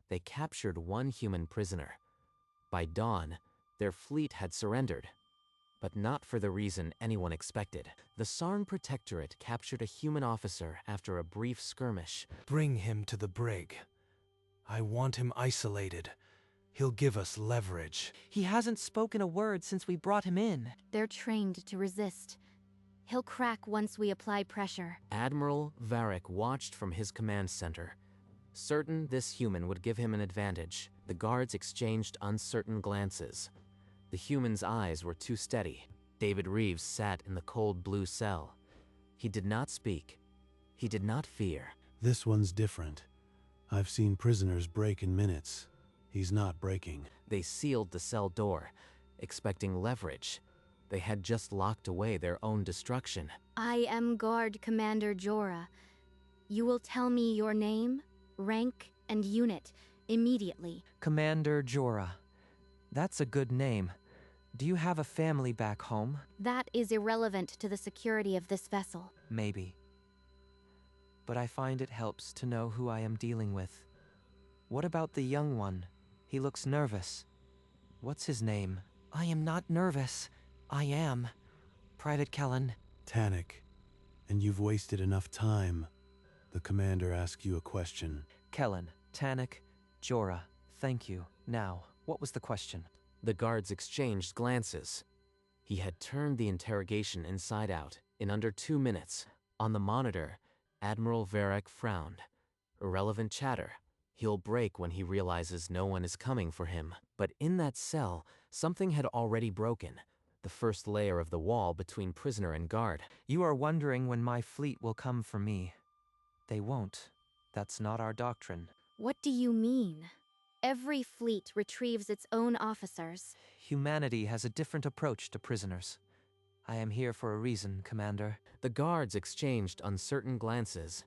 They captured one human prisoner. By dawn, their fleet had surrendered, but not for the reason anyone expected. The Sarn Protectorate captured a human officer after a brief skirmish. Bring him to the brig. I want him isolated. He'll give us leverage. He hasn't spoken a word since we brought him in. They're trained to resist. He'll crack once we apply pressure. Admiral Varric watched from his command center. Certain this human would give him an advantage, the guards exchanged uncertain glances. The human's eyes were too steady. David Reeves sat in the cold blue cell. He did not speak. He did not fear. This one's different. I've seen prisoners break in minutes. He's not breaking. They sealed the cell door, expecting leverage. They had just locked away their own destruction. I am Guard Commander Jorah. You will tell me your name, rank, and unit immediately. Commander Jorah. That's a good name. Do you have a family back home? That is irrelevant to the security of this vessel. Maybe. But I find it helps to know who I am dealing with. What about the young one? He looks nervous. What's his name? I am not nervous. I am. Private Kellen. Tannic. And you've wasted enough time. The commander asked you a question. Kellen, Tannic, Jorah, thank you. Now, what was the question? The guards exchanged glances. He had turned the interrogation inside out in under 2 minutes. On the monitor, Admiral Varric frowned. Irrelevant chatter. He'll break when he realizes no one is coming for him. But in that cell, something had already broken. The first layer of the wall between prisoner and guard. You are wondering when my fleet will come for me. They won't. That's not our doctrine. What do you mean? Every fleet retrieves its own officers. Humanity has a different approach to prisoners. I am here for a reason, Commander. The guards exchanged uncertain glances.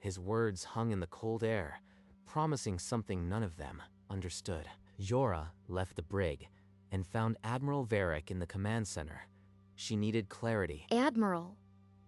His words hung in the cold air, promising something none of them understood. Jorah left the brig and found Admiral Varric in the command center. She needed clarity. Admiral,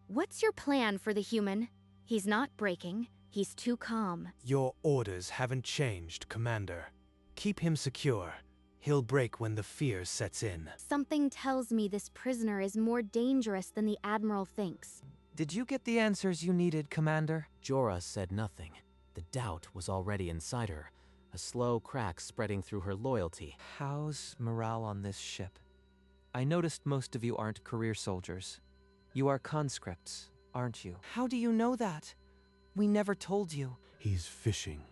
what's your plan for the human? He's not breaking. He's too calm. Your orders haven't changed, Commander. Keep him secure. He'll break when the fear sets in. Something tells me this prisoner is more dangerous than the Admiral thinks. Did you get the answers you needed, Commander? Jorah said nothing. The doubt was already inside her, a slow crack spreading through her loyalty. How's morale on this ship? I noticed most of you aren't career soldiers. You are conscripts, aren't you? How do you know that? We never told you. He's fishing.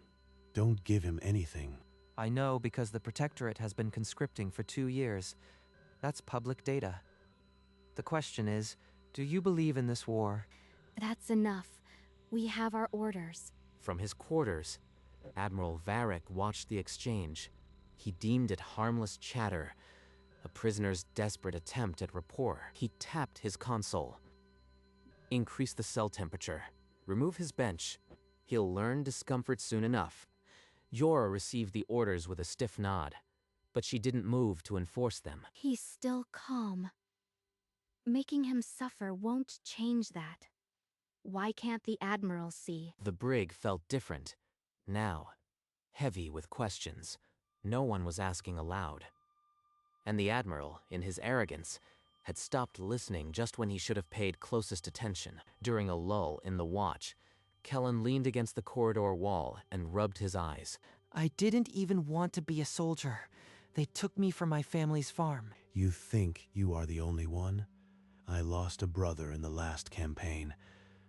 Don't give him anything. I know because the Protectorate has been conscripting for 2 years. That's public data. The question is, do you believe in this war? That's enough. We have our orders. From his quarters, Admiral Varric watched the exchange. He deemed it harmless chatter, a prisoner's desperate attempt at rapport. He tapped his console. Increase the cell temperature. Remove his bench. He'll learn discomfort soon enough. Jorah received the orders with a stiff nod, but she didn't move to enforce them. He's still calm. Making him suffer won't change that. Why can't the Admiral see? The brig felt different. Now, heavy with questions. No one was asking aloud. And the Admiral, in his arrogance, had stopped listening just when he should have paid closest attention. During a lull in the watch, Kellen leaned against the corridor wall and rubbed his eyes. I didn't even want to be a soldier. They took me from my family's farm. You think you are the only one? I lost a brother in the last campaign.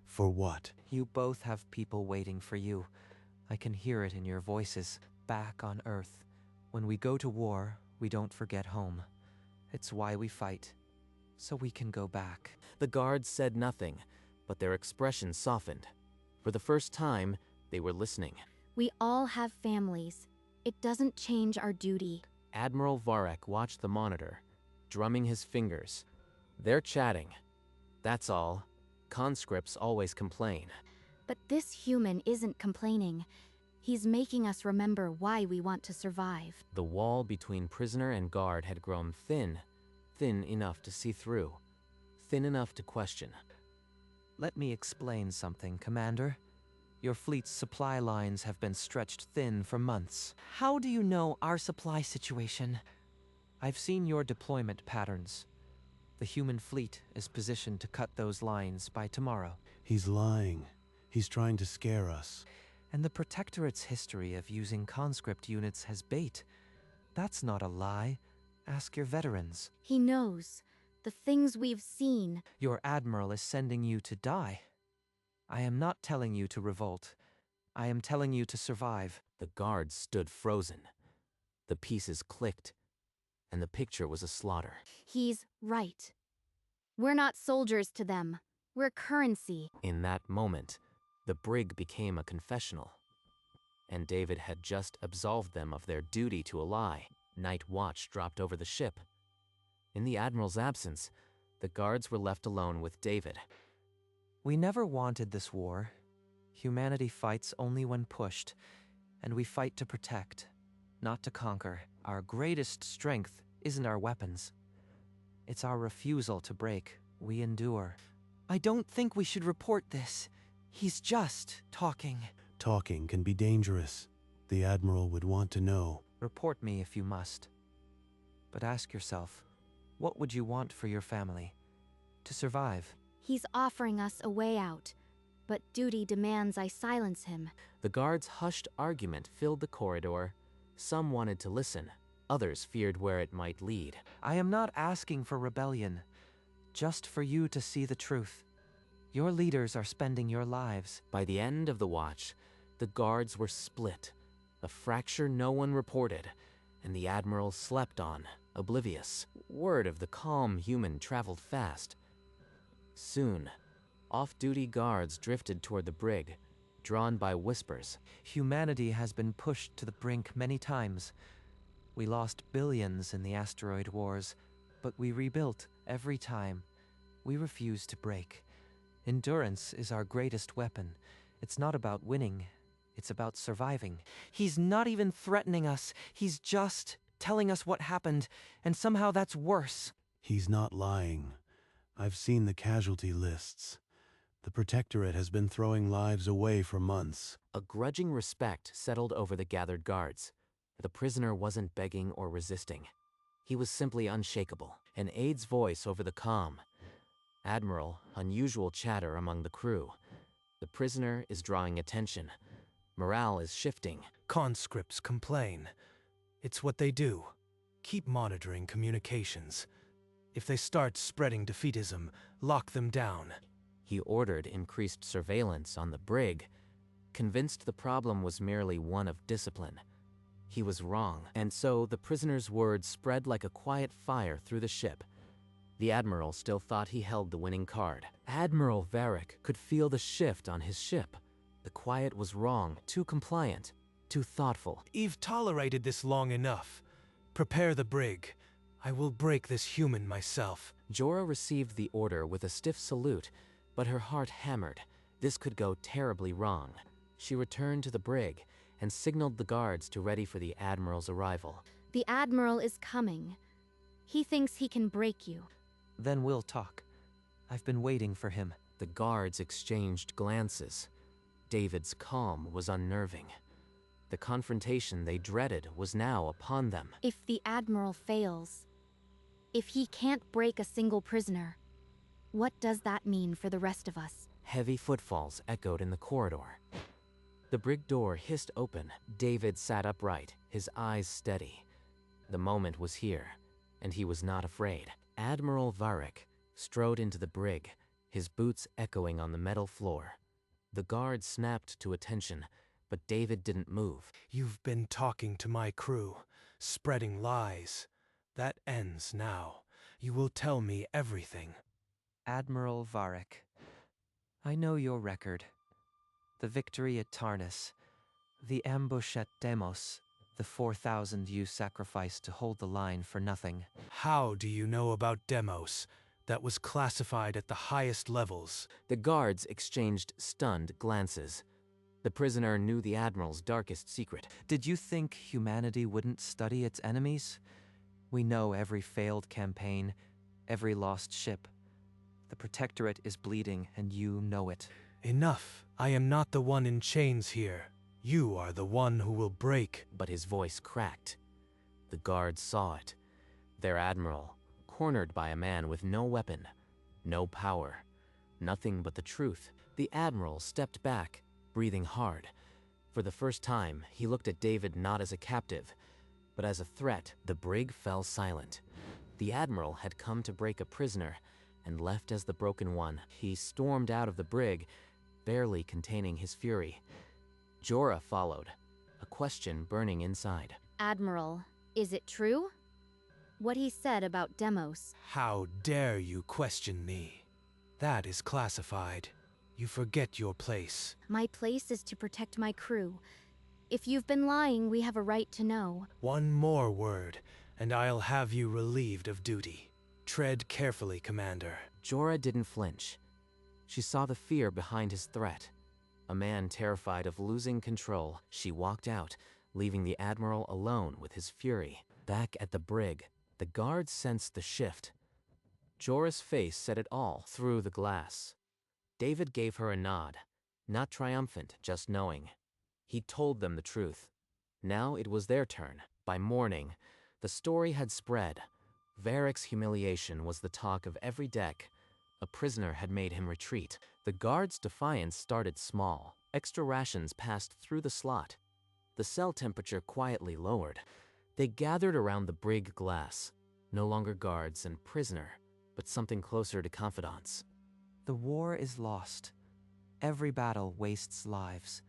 For what? You both have people waiting for you. I can hear it in your voices, back on Earth. When we go to war, we don't forget home. It's why we fight, so we can go back. The guards said nothing, but their expressions softened. For the first time, they were listening. We all have families. It doesn't change our duty. Admiral Varric watched the monitor, drumming his fingers. They're chatting. That's all. Conscripts always complain. But this human isn't complaining. He's making us remember why we want to survive. The wall between prisoner and guard had grown thin, thin enough to see through, thin enough to question. Let me explain something, Commander. Your fleet's supply lines have been stretched thin for months. How do you know our supply situation? I've seen your deployment patterns. The human fleet is positioned to cut those lines by tomorrow. He's lying. He's trying to scare us. And the Protectorate's history of using conscript units as bait. That's not a lie. Ask your veterans. He knows. The things we've seen. Your admiral is sending you to die. I am not telling you to revolt. I am telling you to survive. The guards stood frozen. The pieces clicked, and the picture was a slaughter. He's right. We're not soldiers to them. We're currency. In that moment, the brig became a confessional. And David had just absolved them of their duty to a lie. Night watch dropped over the ship. In the admiral's absence, the guards were left alone with David. We never wanted this war. Humanity fights only when pushed, and we fight to protect, not to conquer. Our greatest strength isn't our weapons. It's our refusal to break. We endure. I don't think we should report this. He's just talking. Talking can be dangerous. The Admiral would want to know. Report me if you must. But ask yourself, what would you want for your family? To survive? He's offering us a way out, but duty demands I silence him. The guards' hushed argument filled the corridor. Some wanted to listen. Others feared where it might lead. I am not asking for rebellion, just for you to see the truth. Your leaders are spending your lives. By the end of the watch, the guards were split, a fracture no one reported, and the Admiral slept on, oblivious. Word of the calm human traveled fast. Soon, off-duty guards drifted toward the brig, drawn by whispers. Humanity has been pushed to the brink many times. We lost billions in the asteroid wars, but we rebuilt every time. We refuse to break. Endurance is our greatest weapon. It's not about winning, it's about surviving. He's not even threatening us. He's just telling us what happened, and somehow that's worse. He's not lying. I've seen the casualty lists. The Protectorate has been throwing lives away for months. A grudging respect settled over the gathered guards. The prisoner wasn't begging or resisting. He was simply unshakable. An aide's voice over the comm. Admiral, unusual chatter among the crew. The prisoner is drawing attention. Morale is shifting. Conscripts complain. It's what they do. Keep monitoring communications. If they start spreading defeatism, lock them down. He ordered increased surveillance on the brig, convinced the problem was merely one of discipline. He was wrong, and so the prisoner's words spread like a quiet fire through the ship. The Admiral still thought he held the winning card. Admiral Varric could feel the shift on his ship. The quiet was wrong, too compliant, too thoughtful. You've tolerated this long enough. Prepare the brig. I will break this human myself. Jorah received the order with a stiff salute, but her heart hammered. This could go terribly wrong. She returned to the brig and signaled the guards to ready for the Admiral's arrival. The Admiral is coming. He thinks he can break you. Then we'll talk. I've been waiting for him. The guards exchanged glances. David's calm was unnerving. The confrontation they dreaded was now upon them. If the Admiral fails, if he can't break a single prisoner, what does that mean for the rest of us? Heavy footfalls echoed in the corridor. The brig door hissed open. David sat upright, his eyes steady. The moment was here, and he was not afraid. Admiral Varric strode into the brig, his boots echoing on the metal floor. The guard snapped to attention, but David didn't move. You've been talking to my crew, spreading lies. That ends now. You will tell me everything. Admiral Varric, I know your record. The victory at Tarnus, the ambush at Demos, the 4,000 you sacrificed to hold the line for nothing. How do you know about Demos? That was classified at the highest levels. The guards exchanged stunned glances. The prisoner knew the Admiral's darkest secret. Did you think humanity wouldn't study its enemies? We know every failed campaign, every lost ship. The Protectorate is bleeding, and you know it. Enough. I am not the one in chains here. You are the one who will break. But his voice cracked. The guards saw it. Their admiral, cornered by a man with no weapon, no power, nothing but the truth. The admiral stepped back, breathing hard. For the first time, he looked at David not as a captive, but as a threat. The brig fell silent. The admiral had come to break a prisoner and left as the broken one. He stormed out of the brig, barely containing his fury. Jorah followed, a question burning inside. Admiral, is it true? What he said about Demos. How dare you question me? That is classified. You forget your place. My place is to protect my crew. If you've been lying, we have a right to know. One more word, and I'll have you relieved of duty. Tread carefully, Commander. Jorah didn't flinch. She saw the fear behind his threat. A man terrified of losing control. She walked out, leaving the admiral alone with his fury. Back at the brig, the guards sensed the shift. Jorah's face said it all through the glass. David gave her a nod, not triumphant, just knowing. He told them the truth. Now it was their turn. By morning, the story had spread. Varric's humiliation was the talk of every deck. A prisoner had made him retreat. The guards' defiance started small. Extra rations passed through the slot. The cell temperature quietly lowered. They gathered around the brig glass. No longer guards and prisoner, but something closer to confidants. The war is lost. Every battle wastes lives.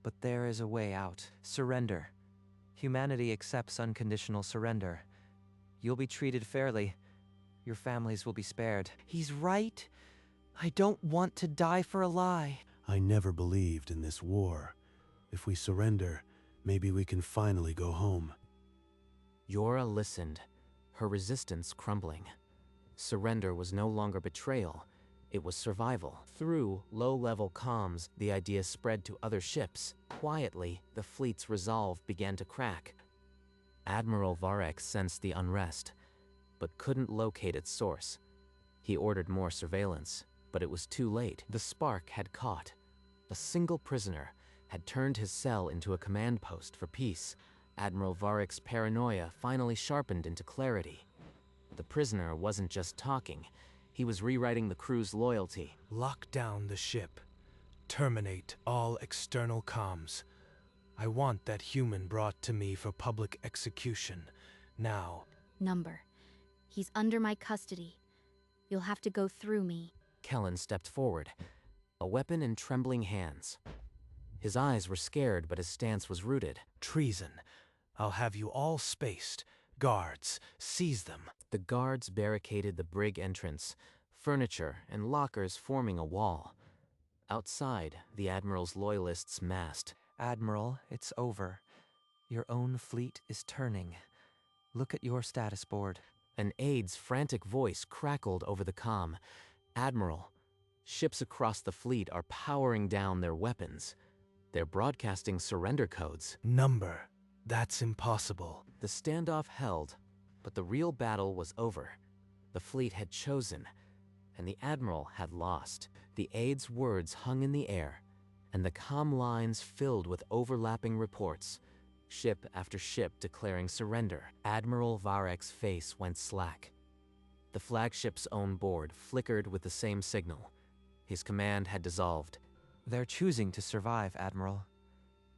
But there is a way out. Surrender. Humanity accepts unconditional surrender. You'll be treated fairly. Your families will be spared. He's right. I don't want to die for a lie. I never believed in this war. If we surrender, maybe we can finally go home. Jorah listened, her resistance crumbling. Surrender was no longer betrayal. It was survival. Through low-level comms, the idea spread to other ships. Quietly, the fleet's resolve began to crack. Admiral Varric sensed the unrest, but couldn't locate its source. He ordered more surveillance, but it was too late. The spark had caught. A single prisoner had turned his cell into a command post for peace. Admiral Varric's paranoia finally sharpened into clarity. The prisoner wasn't just talking. He was rewriting the crew's loyalty. Lock down the ship. Terminate all external comms. I want that human brought to me for public execution. Now. Number. He's under my custody. You'll have to go through me. Kellen stepped forward, a weapon in trembling hands. His eyes were scared, but his stance was rooted. Treason. I'll have you all spaced. Guards, seize them. The guards barricaded the brig entrance, furniture and lockers forming a wall. Outside, the Admiral's loyalists massed. Admiral, it's over. Your own fleet is turning. Look at your status board. An aide's frantic voice crackled over the comm. Admiral, ships across the fleet are powering down their weapons. They're broadcasting surrender codes. Number. That's impossible. The standoff held, but the real battle was over. The fleet had chosen, and the Admiral had lost. The aide's words hung in the air, and the comm lines filled with overlapping reports, ship after ship declaring surrender. Admiral Varric's face went slack. The flagship's own board flickered with the same signal. His command had dissolved. They're choosing to survive, Admiral.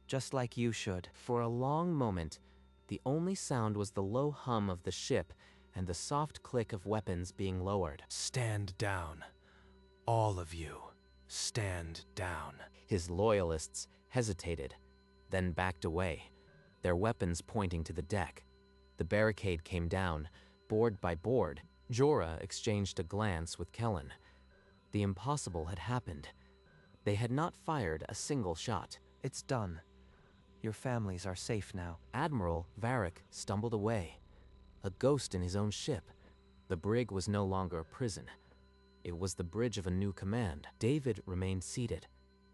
Just like you should. For a long moment, the only sound was the low hum of the ship and the soft click of weapons being lowered. Stand down. All of you, stand down. His loyalists hesitated, then backed away, their weapons pointing to the deck. The barricade came down, board by board. Jorah exchanged a glance with Kellen. The impossible had happened. They had not fired a single shot. It's done. Your families are safe now. Admiral Varric stumbled away, a ghost in his own ship. The brig was no longer a prison. It was the bridge of a new command. David remained seated,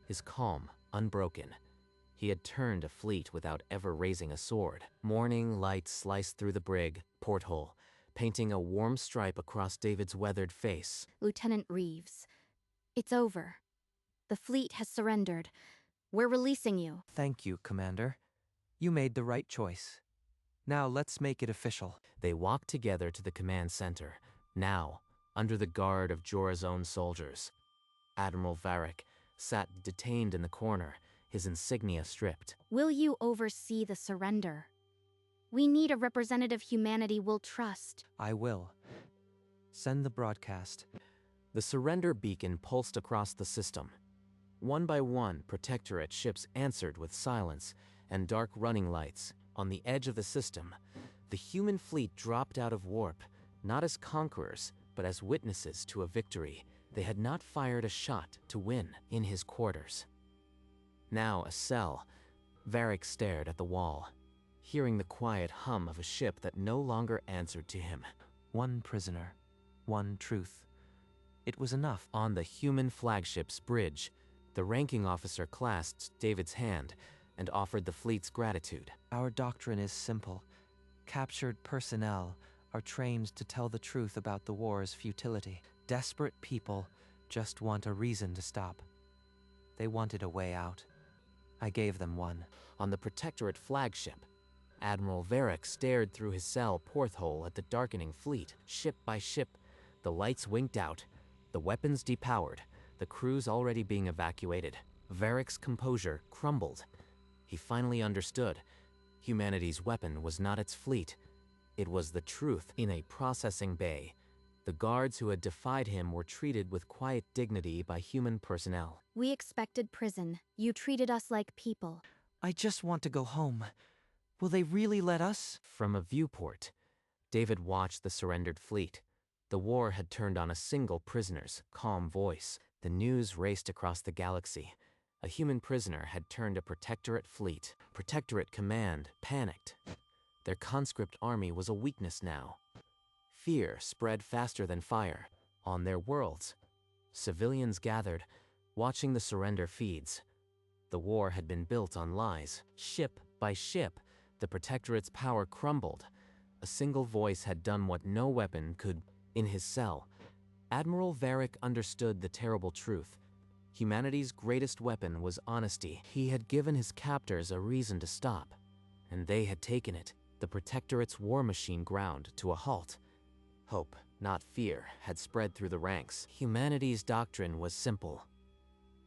his calm unbroken. He had turned a fleet without ever raising a sword. Morning light sliced through the brig porthole, painting a warm stripe across David's weathered face. Lieutenant Reeves, it's over. The fleet has surrendered. We're releasing you. Thank you, Commander. You made the right choice. Now let's make it official. They walked together to the command center, now under the guard of Jorah's own soldiers. Admiral Varric sat detained in the corner, his insignia stripped. Will you oversee the surrender? We need a representative humanity will trust. I will. Send the broadcast. The surrender beacon pulsed across the system. One by one, Protectorate ships answered with silence and dark running lights. On the edge of the system, the human fleet dropped out of warp, not as conquerors, but as witnesses to a victory. They had not fired a shot to win. In his quarters, now a cell, Varric stared at the wall, hearing the quiet hum of a ship that no longer answered to him. One prisoner, one truth. It was enough. On the human flagship's bridge, the ranking officer clasped David's hand and offered the fleet's gratitude. Our doctrine is simple. Captured personnel are trained to tell the truth about the war's futility. Desperate people just want a reason to stop. They wanted a way out. I gave them one. On the Protectorate flagship, Admiral Varric stared through his cell porthole at the darkening fleet. Ship by ship, the lights winked out, the weapons depowered, the crews already being evacuated. Varric's composure crumbled. He finally understood. Humanity's weapon was not its fleet. It was the truth. In a processing bay, the guards who had defied him were treated with quiet dignity by human personnel. We expected prison. You treated us like people. I just want to go home. Will they really let us? From a viewport, David watched the surrendered fleet. The war had turned on a single prisoner's calm voice. The news raced across the galaxy. A human prisoner had turned a Protectorate fleet. Protectorate command panicked. Their conscript army was a weakness now. Fear spread faster than fire. On their worlds, civilians gathered, watching the surrender feeds. The war had been built on lies. Ship by ship, the Protectorate's power crumbled. A single voice had done what no weapon could. In his cell, Admiral Varric understood the terrible truth. Humanity's greatest weapon was honesty. He had given his captors a reason to stop, and they had taken it. The Protectorate's war machine ground to a halt. Hope, not fear, had spread through the ranks. Humanity's doctrine was simple.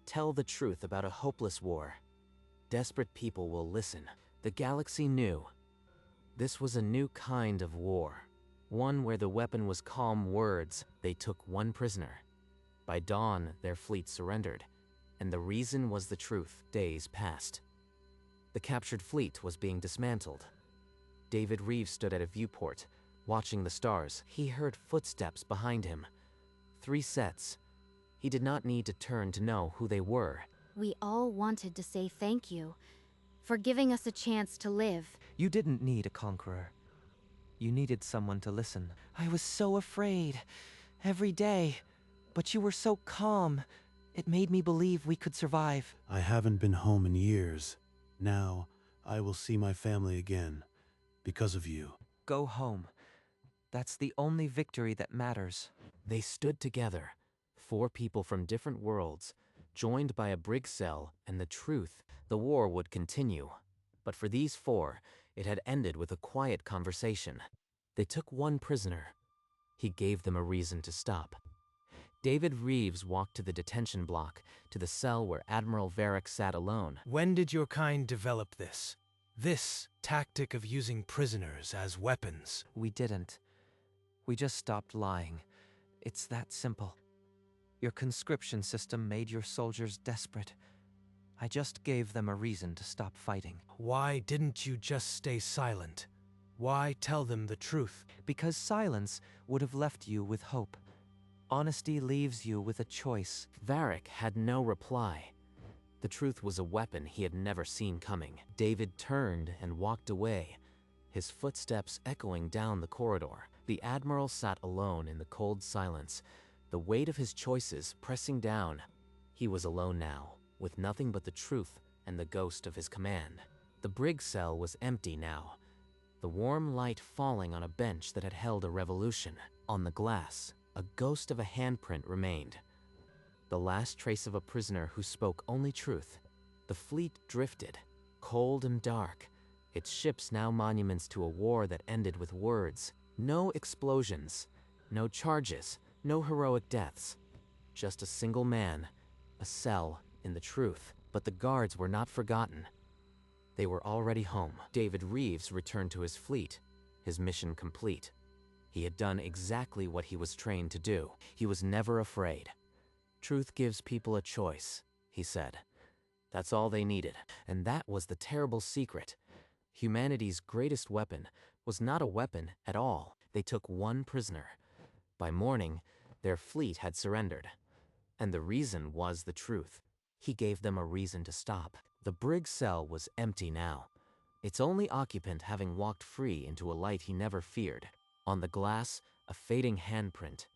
Tell the truth about a hopeless war. Desperate people will listen. The galaxy knew. This was a new kind of war. One where the weapon was calm words. They took one prisoner. By dawn, their fleet surrendered, and the reason was the truth. Days passed. The captured fleet was being dismantled. David Reeves stood at a viewport, watching the stars. He heard footsteps behind him. 3 sets. He did not need to turn to know who they were. We all wanted to say thank you for giving us a chance to live. You didn't need a conqueror. You needed someone to listen. I was so afraid. Every day. But you were so calm. It made me believe we could survive. I haven't been home in years. Now, I will see my family again. Because of you. Go home. That's the only victory that matters. They stood together, 4 people from different worlds, joined by a brig cell and the truth. The war would continue. But for these 4, it had ended with a quiet conversation. They took one prisoner. He gave them a reason to stop. David Reeves walked to the detention block, to the cell where Admiral Varric sat alone. When did your kind develop this? This tactic of using prisoners as weapons? We didn't. We just stopped lying. It's that simple. Your conscription system made your soldiers desperate. I just gave them a reason to stop fighting. Why didn't you just stay silent? Why tell them the truth? Because silence would have left you with hope. Honesty leaves you with a choice. Varric had no reply. The truth was a weapon he had never seen coming. David turned and walked away, his footsteps echoing down the corridor. The Admiral sat alone in the cold silence, the weight of his choices pressing down. He was alone now, with nothing but the truth and the ghost of his command. The brig cell was empty now, the warm light falling on a bench that had held a revolution. On the glass, a ghost of a handprint remained. the last trace of a prisoner who spoke only truth. The fleet drifted, cold and dark, its ships now monuments to a war that ended with words. No explosions, no charges, no heroic deaths. Just a single man, a cell in the truth. But the guards were not forgotten. They were already home. David Reeves returned to his fleet, his mission complete. He had done exactly what he was trained to do. He was never afraid. Truth gives people a choice, he said. That's all they needed. And that was the terrible secret. Humanity's greatest weapon was not a weapon at all. They took one prisoner. By morning, their fleet had surrendered. And the reason was the truth. He gave them a reason to stop. The brig cell was empty now, its only occupant having walked free into a light he never feared. On the glass, a fading handprint,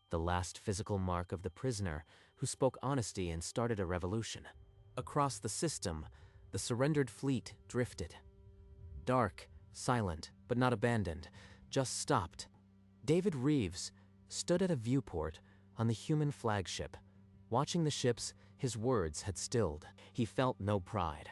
the last physical mark of the prisoner who spoke honesty and started a revolution. Across the system, the surrendered fleet drifted. Dark, silent, but not abandoned, just stopped. David Reeves stood at a viewport on the human flagship. Watching the ships, his words had stilled. He felt no pride,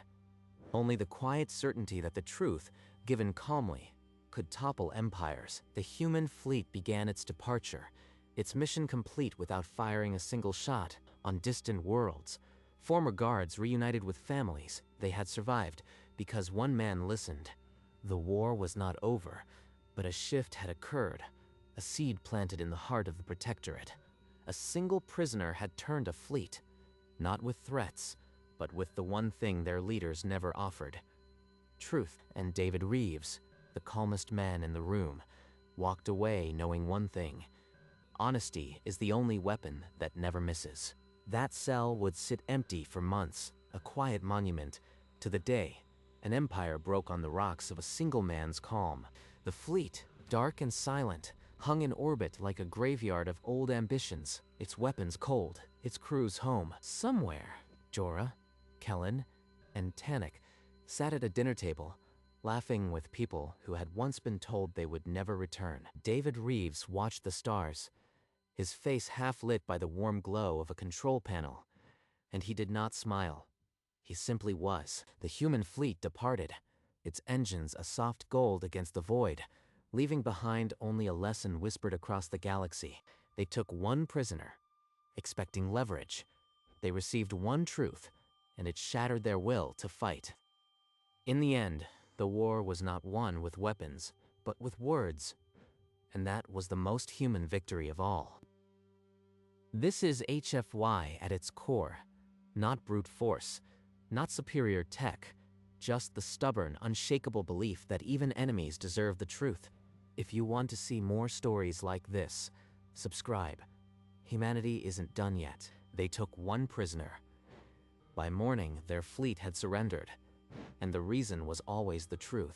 only the quiet certainty that the truth, given calmly, could topple empires. The human fleet began its departure, its mission complete without firing a single shot. On distant worlds, former guards reunited with families. They had survived because one man listened. The war was not over, but a shift had occurred, a seed planted in the heart of the Protectorate. A single prisoner had turned a fleet, not with threats, but with the one thing their leaders never offered: truth. And David Reeves, the calmest man in the room, walked away knowing one thing: honesty is the only weapon that never misses. That cell would sit empty for months, a quiet monument to the day an empire broke on the rocks of a single man's calm. The fleet, dark and silent, hung in orbit like a graveyard of old ambitions, its weapons cold, its crews home. Somewhere, Jorah, Kellen, and Tannic sat at a dinner table, laughing with people who had once been told they would never return. David Reeves watched the stars, his face half lit by the warm glow of a control panel, and he did not smile. He simply was. The human fleet departed, its engines a soft gold against the void, leaving behind only a lesson whispered across the galaxy. They took one prisoner, expecting leverage. They received one truth, and it shattered their will to fight. In the end, the war was not won with weapons, but with words, and that was the most human victory of all. This is HFY at its core, not brute force, not superior tech, just the stubborn, unshakable belief that even enemies deserve the truth. If you want to see more stories like this, subscribe. Humanity isn't done yet. They took one prisoner. By morning, their fleet had surrendered, and the reason was always the truth.